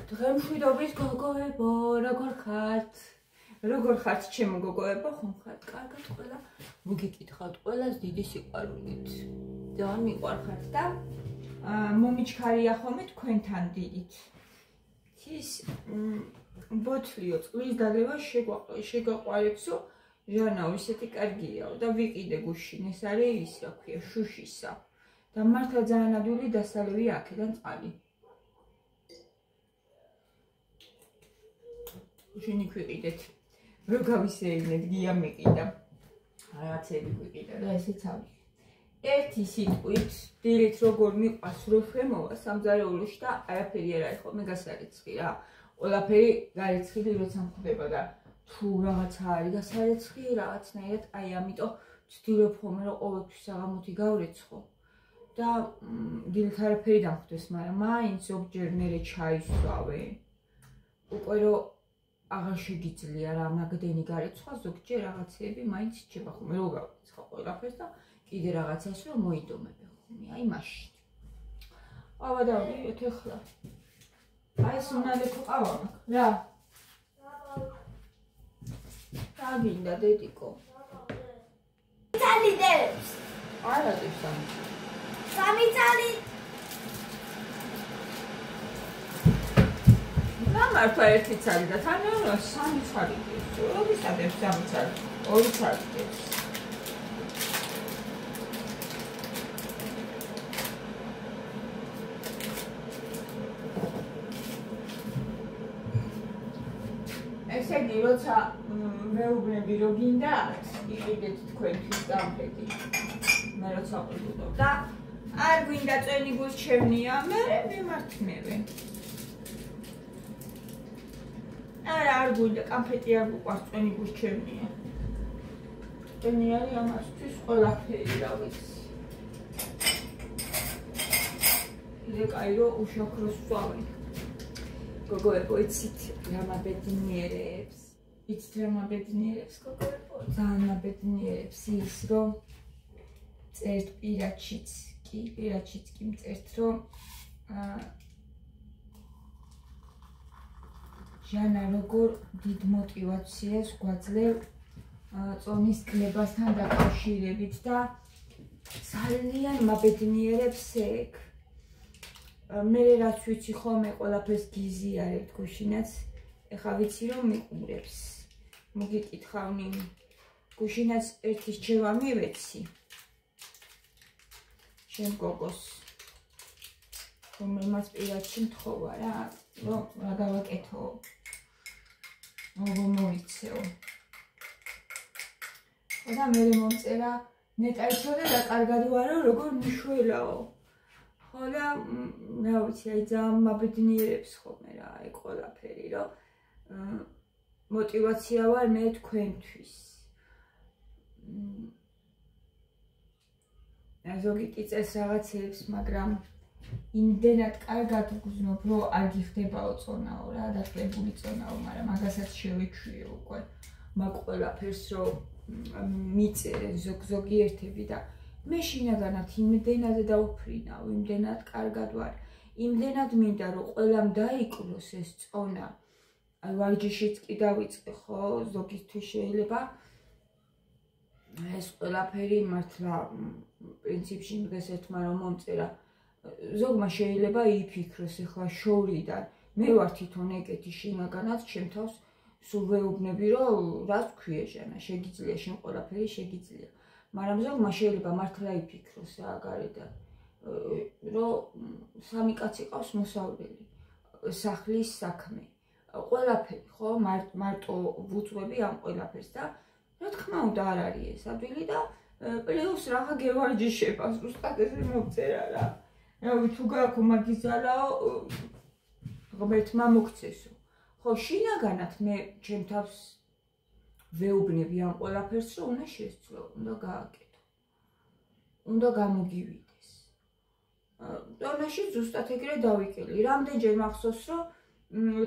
დღემშვიდობის გოგოებო, როგორ ხართ ჩემო გოგოებო, ხომ ხართ კარგად ყველა? მოგიკითხავთ ყველას დიდი სიყვარულით. ძალიან მიყვარხართ და მომიჩქარია ხოლმე თქვენთან დიდით. ის ბოთლიო წყლის დალევა შეგაყვარებსო, ჟანაო ისეთი კარგიაო და ვიყიდე გუშინ, ეს არის ის რა ქვია, შუშისა. და მართლა ძალიან ადვილი დასალევი აქედან წყალი. შენი ქვიყიდეთ, რო გავისეირნეთ, გია მიყიდა. რაღაცები ქვიყიდა და ესეც ავიღე. ერთი სიტყვით, დილით როგორ მიყვარს რო შემოვა სამზარეულოში და არაფერი არ არის ხოლმე გასარეცხი რა. ყველაფერი გარეცხილი როცა მხვდება და თუ რაღაცა არის გასარეცხი, რაღაცნაირად აი ამიტომ ვცდილობ ხოლმე რომ ყოველთვის საღამოთი გავრეცხო. და დილით არაფერი დამხვდეს, მაგრამ მაინც ზოგჯერ მერე ჩაის ვსვავე. უკვე რომ აღარ შეგიძლია რა მაგდენი გარეცხვა, ზოგჯერ რაღაცეები მაინც რჩება ხოლმე, რო გავიცხო ყველაფერს და კიდე რაღაცას რომ მოიდომებე ხოლმე, აი მაშინ. ყავა დავდივით ახლა. აი ეს უნალეთო ყავა მაქვს, რა. რა გინდა დედიკო? წალი დებს. არა დებს ამ. სამი წალი. მართლა ერთი წალი და თან სამი წალი დებს. როგორ სადებს სამი წალი? ორი წალი დებს. ესე იგი, როცა მეუბნები რომ გინდათ, იყიდეთ თქვენთვის დამფეთი. მე როცა ყვიდობ და არ გვინდა წვენი გულჩევნია, მე მიმართმევე. არ გვინდა კამფეტი არ გვყვარს წვენი გულჩევნია. წვენი არის ამასთვის ყველაფერი რა ვიცი. კიდე კაი რომ უშაქროს ვსვავენ. გოგოებო, იცით რა მაბედნიერებს? იცით რა მაბედნიერებს, გოგოებო? ძალიან მაბედნიერებს ის, რომ წერთ პირაჩიც კი მწერთ, რომ ჟანა როგორ დიდ მოტივაციას გვაძლევ წონის კლებასთან დაკავშირებით და ძალიან მაბედნიერებს ეგ. მე რაც ვიცი ხოლმე ყველაფერს გიზიარებთ გუშინაც, ეხლა ვიცი რომ მიყურებს. მოგიკითხავნი, გუშინაც ერთი რჩევა მივეცი. შენ გოგოს, რომელმაც პირადში მთხოვა რა, რომ რა გავაკეთო, როგორ მოიცეო. და მე მომწერა, ნეტა იცოდე და კარგად ვარო, როგორ მიშველაო. ხო და რა ვიცი, აი ძალიან მაბედნიერებს ხოლმე რა, აი ყველაფერი, რომ მოტივაცია ვარ მე თქვენთვის. ზოგი კი წეს რაღაცებს, მაგრამ იმდენად კარგად ვგრძნობ, რომ არ გიხდებაო წონაო რა, დაკლებული წონაო, მაგრამ მაგასაც შევეჩვიე უკვე. მაგ ყველაფერს რომ მიწერე ზოგიერთები და მე შინაგანად იმდენად დავფრინავ, იმდენად კარგად ვარ, იმდენად მინდა რომ ყველამ დაიკლოს ეს წონა. აი ვარჯიშიც კი დავიწყე ხო, ზოგისთვის შეიძლება ეს ყველაფერი მართლა პრინციპში დღეს ერთმა რომ მომწერა, ზოგმა შეიძლება იფიქროს ახლა შორიდან, მე ვარ თვითონ ეგეთი შინაგანად, ჩემ თავს სულ ვეუბნები რომ რა თქვია ჟანა, შეგიძლია შენ ყველაფერი შეგიძლია. მაგრამ ზოგმა შეიძლება მართლა იფიქროს რა გარედან, რომ სამი კაცი ყავს მოსავლელი, სახლის საქმე, ყველაფერი ხო, მარტო ვუწვევი ამ ყველაფერს და რა თქმა უნდა არ არის ეს ადვილი და პლუს რაღაცა გევარჯიშება, ზუსტად ესე მომწერა რა. რავი თუ გაქვს მაგის ძალაო, ღმერთმა მოგცესო. ხო, შინაგანად მე ჩემ თავს ვეუბნები ამ ყველაფერს, რომ უნდა შესძლო, უნდა გააკეთო. უნდა გამოგივიდეს. დონეში ზუსტად ეგრე დავიკელი. რამდენჯერ მახსოვს, რომ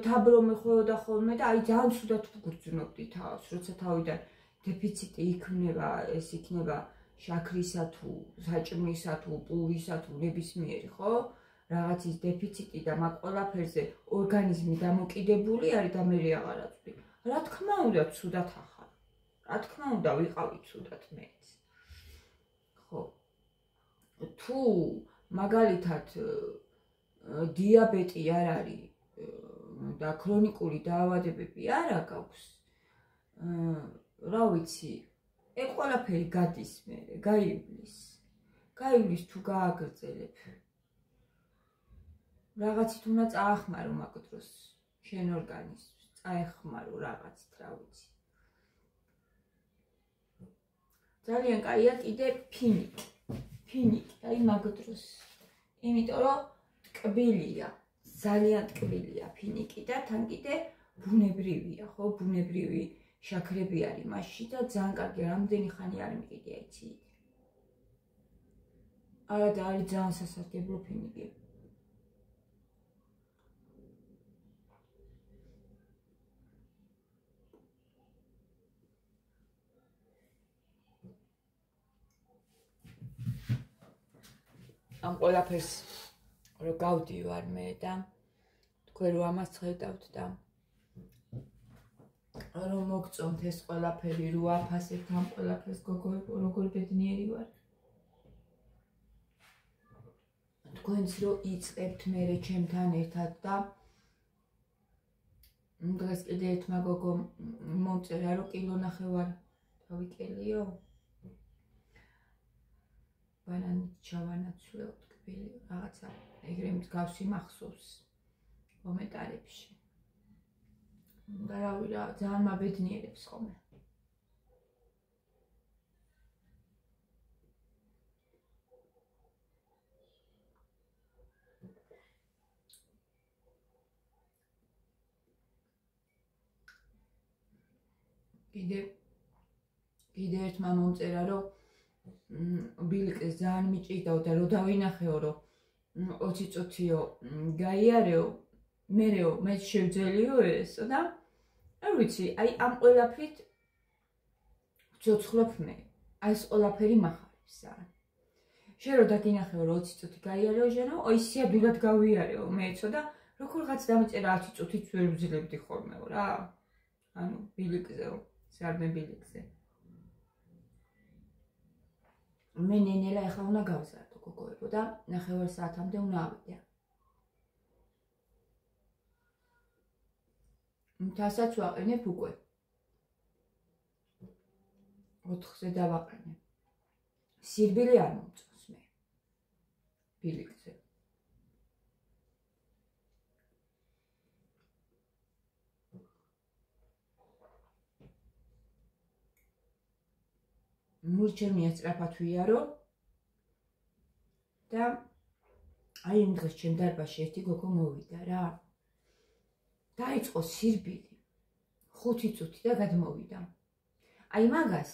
თაბრო მეხვეოდა ხოლმე და აი ძალიან ცუდად ვგრძნობდი თავს, როცა თავიდან დეფიციტი იქნება, ეს იქნება შაქრისა თუ საჭმლისა თუ პურისა თუ ნებისმიერი, ხო? რაღაცის დეფიციტი და მაგ ყველაფერზე ორგანიზმი დამოკიდებული არის და მე აღარ აწვდი. რა თქმა უნდა, ცუდად ახარ. რა თქმა უნდა, ვიყავი ცუდად მეც. ხო. თუ მაგალითად დიაბეტი არ არის და ქრონიკული დაავადებები არ აქვს, რა ვიცი, ეგ ყველაფერი გადის მერე, გაივლის. გაივლის თუ გააგრძელებ. რაღაცით უნდა წაახმარო მაგ დროს შენ ორგანიზმს, წაეხმარო რაღაცით, რა ვიცი. ძალიან კაია კიდე ფინიკი. ფინიკი, აი მაგ დროს. იმიტომ რომ ტკბილია, ძალიან ტკბილია ფინიკი და თან კიდე ბუნებრივია, ხო, ბუნებრივი შაქრები არის მასში და ძალიან კარგი, რამდენი ხანი არ მიყიდია, იცი? არა და არის ძალიან სასარგებლო ფინიკი. ამ ყველაფერს რომ გავდივარ მე და თქვენ რომ ამას ხედავთ და რომ მოგწონთ ეს ყველაფერი, რომ აფასებთ ამ ყველაფერს, გოგოებო, როგორ ბედნიერი ვარ. თქვენც რომ იწყებთ მერე ჩემთან ერთად და დღეს კიდე ერთმა გოგომ მომწერა, რომ კილონახევარ დავიკელიო. ბანანით ჩავანაცვლეო ტკბილი, რაღაცა ეგრე მსგავსი მახსოვს კომენტარებში. და რავი რა, ძალიან მაბედნიერებს ხოლმე. კიდე ერთმა მომწერა, რომ ბილიკს ძალიან მიჭიდაო და რომ დავინახეო, რომ 20 წუთიო გაიარეო, მერეო მე შევძელიო ესო და არ ვიცი, აი ამ ყველაფრით ვცოცხლობ მე. აი ეს ყველაფერი მახარებს რა. შენ რო დაგინახეო, რომ 20 წუთი გაიარეო ჟენო, ой სიადვილად გავიარეო მეცო და როგორღაც დამეწერა 10 წუთიც ვერ ვძლებდი ხოლმეო რა. ანუ ბილიკზეო, სარდმე ბილიკზე. მე ნენელა ახლა უნდა გავზარდო გოგოებო და 9 საათამდე უნდა ავიდე. მთასაც ვაყენებ უკვე. 4-ზე დავაყენე. სირბილი არ მომწონს მე. ბილიკზე. მურჩემია სწრაფად ვიარო და აი იმ დღეს ჩემ დარბაზში ერთი გოგო მოვიდა რა. დაიწყო სირბილი 5 წუთი და გადმოვიდა. აი მაგას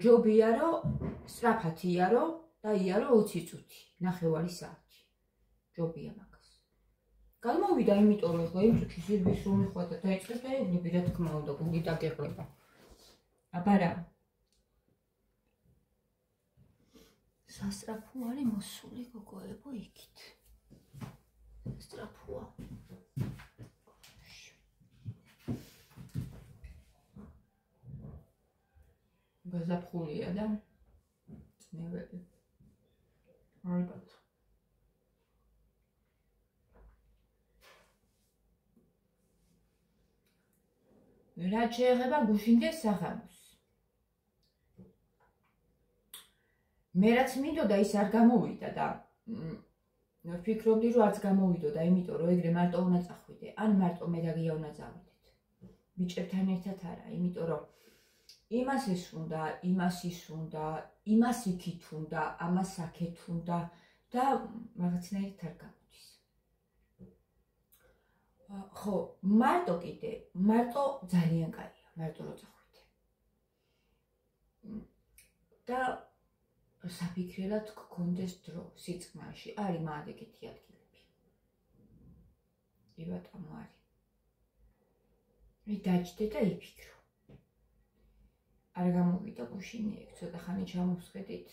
ჯობია რომ სწრაფად იარო და იარო 20 წუთი, 9 საათი. ჯობია მაგას. გადმოვიდა, იმიტომ რომ ხო იმ წუთი სირბის რომ მიხვა და დაიწყე და ეუბნები რა თქმა უნდა, გუგი დაგეყრება. აბა რა. სასწრაფო არის მოსული გოგოებო იქით. სასწრაფოა. გაზაფხულია და წნევები. ალბათ. რა შეეხება გუშინდეს საღამოს. მე რაც მინდოდა ის არ გამოვიდა და ვფიქრობდი რომ არც გამოვიდოდა, იმიტომ რომ ეგრე მარტო უნდა წახვიდე, ან მარტო მე და გია უნდა წავიდეთ. ბიჭებთან ერთად არა, იმიტომ რომ იმას ეს უნდა, იმას ის უნდა, იმას იქით უნდა, ამას აქეთ უნდა და რაღაცნაირად არ გამოდის. ხო, მარტო კიდე, მარტო ძალიან კაია, მარტო რო წახვიდე. და საფიქრელად გქონდეს დრო სიწყნარში, არის მადეგეთი ადგილები. კი ბატონო არის. მე დაჭდე და იფიქრო. არ გამოვიდა გუშინი ეგ, ცოტა ხანი ჩამოვსხედით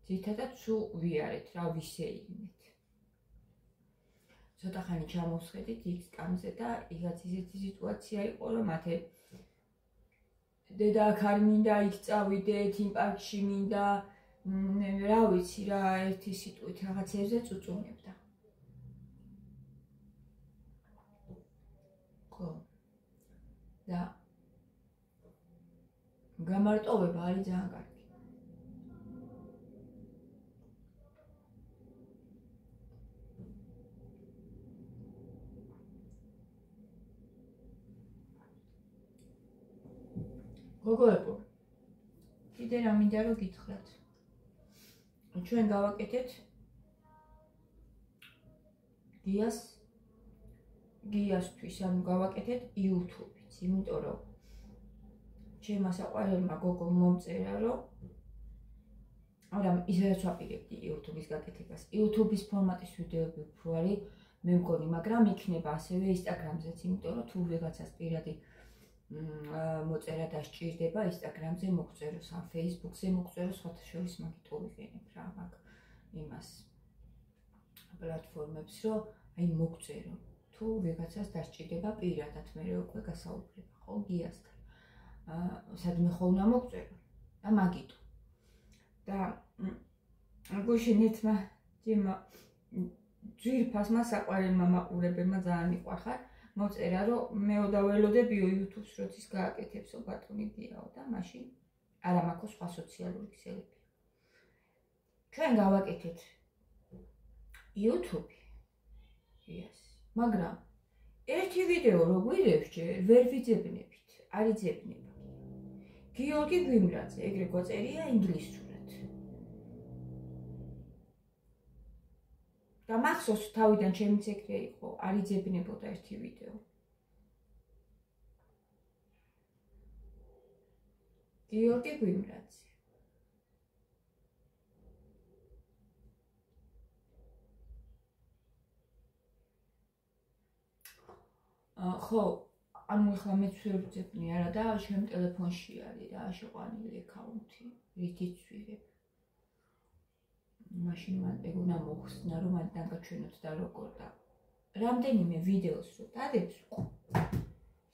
ძირითადად სულ ვიარეთ რა ვისეირნეთ. ცოტა ხანი ჩამოვსხედით იქ კამზე და იღაც ისეთი სიტუაცია იყო, რომ მათე დედა აქ არ მინდა იქ წავიდეთ, იმ პარკში მინდა, რა ვიცი რა, ერთი სიტყვით რაღაცებზე წუწუნებდა. ხო. და გამარტოვება არის ძალიან კარგი. გოგოებო, კიდე რა მინდა რომ გითხრათ. ჩვენ გავაკეთეთ გიასთვის, ანუ გავაკეთეთ YouTube-იც, იმიტომ რომ ჩემმა საყვარელმა გოგომ მომწერა, რომ არა, ისედაც ვაპირებდი YouTube-ის გაკეთებას. YouTube-ის ფორმატის ვიდეოები უფრო არის, მე მგონი, მაგრამ იქნება ასევე Instagram-ზეც, იმიტომ რომ თუ ვიღაცას პირადი მოწერა დასჭირდება Instagram-ზე მოგწეროს, ან Facebook-ზე მოგწეროს, სხვათა შორის მაგით ვიყენებ რა, მაგ იმას პლატფორმებს, რომ აი მოგწერო. თუ ვიღაცას დასჭირდება პირადად, მე უკვე გასაუბრება, ხო, გიასთან. სადმე ხოლმე მოგწერო და მაგითო. და გუშინეთმა ძიმა ძირფასმა საყვარელმა მაყურებელმა ძალიან მიყვარხარ. მოწერა, რომ მეო დაველოდებიო YouTube-ს, როდის გააკეთებსო ბატონი დიაო და მაშინ არა მაქვს სხვა სოციალური ქსელები. ჩვენ გავაკეთეთ YouTube-ი. მაგრამ ერთი ვიდეო რო გვირევს ჯერ ვერ ვიძებნებით, არ იძებნება. გიორგი გვიმრაძე, ეგრე გვაწერია ინგლისურად. და მახსოვს თავიდან ჩემიც ეგრე იყო, არ იძებნებოდა ერთი ვიდეო. გიორგი გვიმრაძე. ხო, ანუ ახლა მეც ვერ ვძებნი არა და ჩემ ტელეფონში არის რა შეყვანილი აკაუნთი, რითიც ვიღებ. მაშინ მან ეგონა მოხსნა, რომ მან დაგაჩვენოთ და როგორ და რამდენიმე ვიდეოს რო დადებს,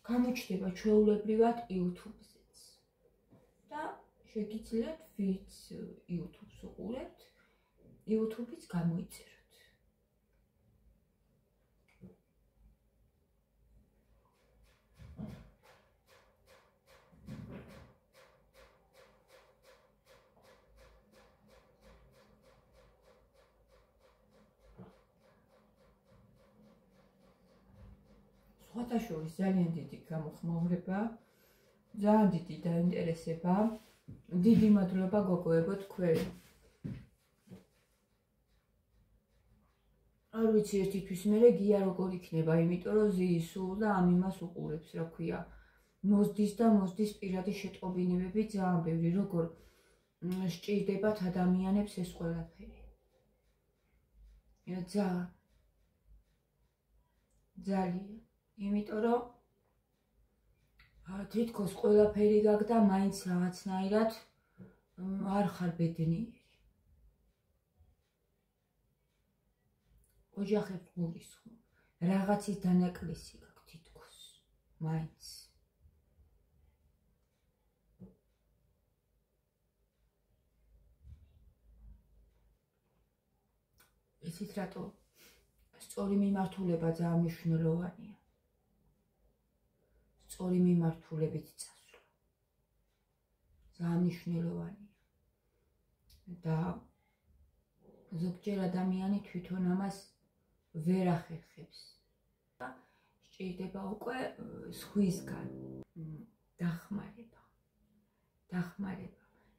გამოჩნდება ჩვეულებრივად YouTube-ზეც. და შეგიძლიათ ვინც YouTube-ს უყურებთ, YouTube-იც გამოიწეროთ. სხვათა შორის ძალიან დიდი გამოხმაურება, ძალიან დიდი დაინტერესება, დიდი მადლობა გოგოებო თქვენ. არ ვიცი ერთისთვის მერე გია როგორ იქნება, იმიტომ რომ ზიის სულ და ამ იმას უყურებს, რა ქვია, მოზდის და მოზდის პირადი შეტყობინებები ძალიან ბევრი, როგორ სჭირდებათ ადამიანებს ეს ყველაფერი. ძალიან. იმიტომ რომ თითქოს ყველაფერი გაქვს და მაინც რაღაცნაირად არ ხარ ბედნიერი. ოჯახებს გულისხმობ, რაღაცის დანაკლისი გაქვს თითქოს, მაინც. იცით რატო? სწორი მიმართულება ძალიან მნიშვნელოვანია. სწორი მიმართულებით წასვლა. ძალიან მნიშვნელოვანია. და ზოგჯერ ადამიანი თვითონ ამას ვერ ახერხებს. და სჭირდება უკვე სხვისგან დახმარება.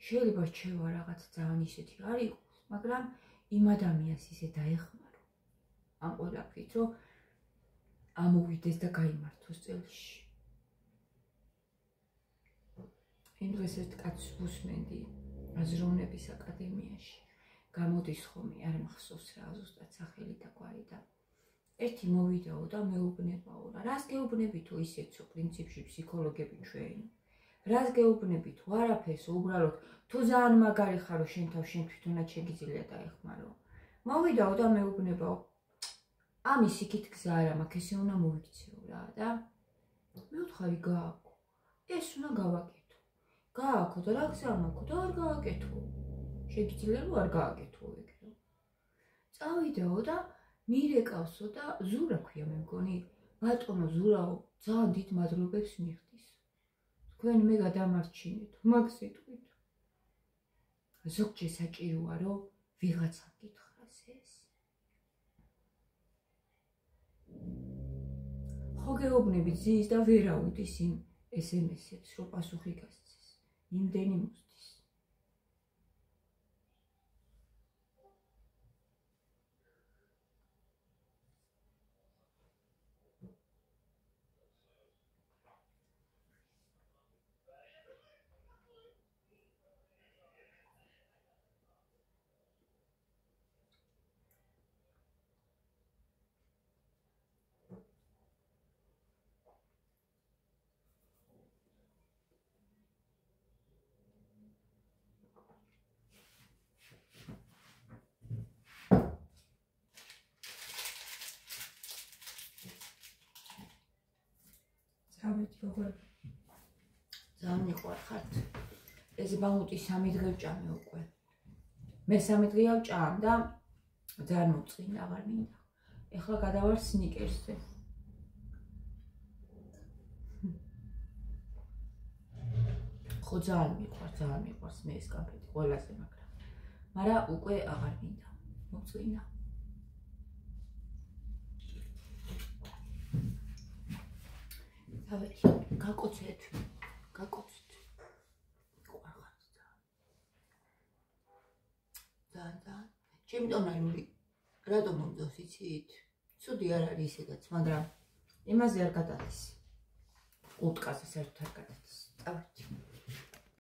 შეიძლება რჩევა რაღაც ძალიან ისეთი არ იყოს, მაგრამ იმ ადამიანს ისე დაეხმარო ამ ყველაფრით, რომ ამოვიდეს და გაიმართოს წელში. იმ დღეს ერთ კაცს ვუსმენდი აზროვნების აკადემიაში. გამოდის ხომი, არ მახსოვს რა ზუსტად სახელი და გვარი და ერთი მოვიდაო და მეუბნებაო რა. რას გეუბნებითო ისეცო პრინციპში ფსიქოლოგები ჩვენ. რას გეუბნები თუ არაფერს უბრალოდ თუ ძალიან მაგარი ხარო შენ თავ შენ თვითონაც შეგიძლია დაეხმარო. მოვიდაო და მეუბნებაო ამის იქით გზა არა მაქვს ესე უნდა მოიქცეო რა და მეუთხარი გააკო ეს უნდა გავაკეთო გააკო და რა გზა მაქვს და არ გააკეთო შეგიძლია რომ არ გააკეთო ეგრე წავიდაო და მირეკავსო და ზურა ქვია მე მგონი ბატონო ზურაო ძალიან დიდ მადლობებს მიხდის თქვენ მე გადამარჩინეთ მაგ სიტყვით ზოგჯერ საჭიროა რომ ვიღაცამ გითხრას ეს ხო გეუბნები ძის და ვერაუდის იმ SMS-ებს რომ პასუხი გასცეს იმდენი მოსდის ძალიან მიყვარხართ ეს ბამუტი 3 დღე ვჭამე უკვე მე 3 დღეა ვჭამ და ძალიან მოწყინა აღარ მინდა ეხლა გადავარ სნიკერსზე ხო ძალიან მიყვარს მე ეს კამფეტი ყველაზე მაგრამ უკვე აღარ მინდა მოწყინა გაკოცეთ ყვარხართ ძალიან ჩემი ტონალური რატომ მომწონს იცით ცუდი არ არის ისედაც მაგრამ იმაზე არ გადადის უტკაზე საერთოდ არ გადადის წავედი